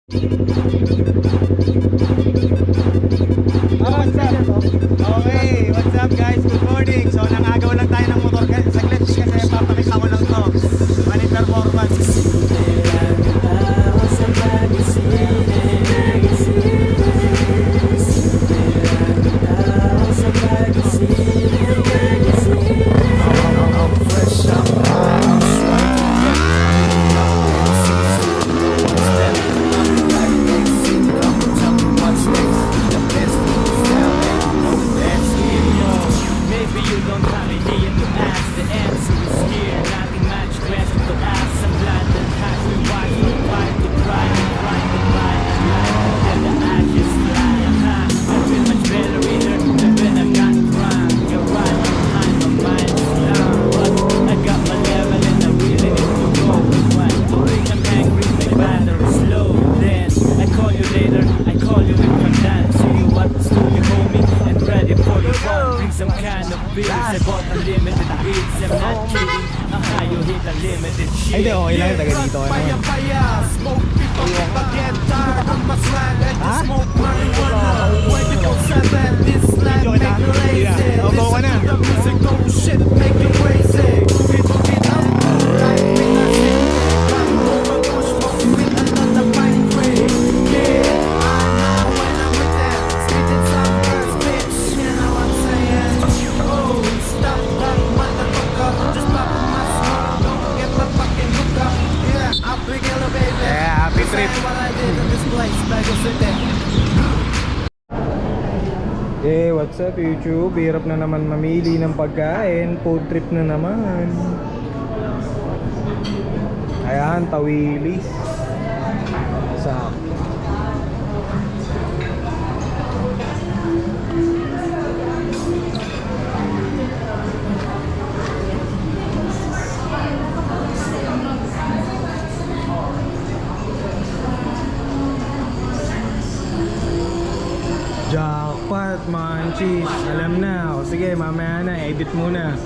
What's up? Okay, what's up guys? Good morning. So nangagaw lang tayo ng motor saglit kasi papakita ko lang to. Manin performance. Ay, di, okay lang. Taga dito. Ha? Video kita. Hindi na. Opo ka na. Yeah, happy trip. Hey, what's up YouTube? Hirap na naman mamili ng pagkain. Food trip na naman. Ayan, tawilis. Sakto. Jackpot, manchis. Alam na. O sige, mamaya na. Edit muna.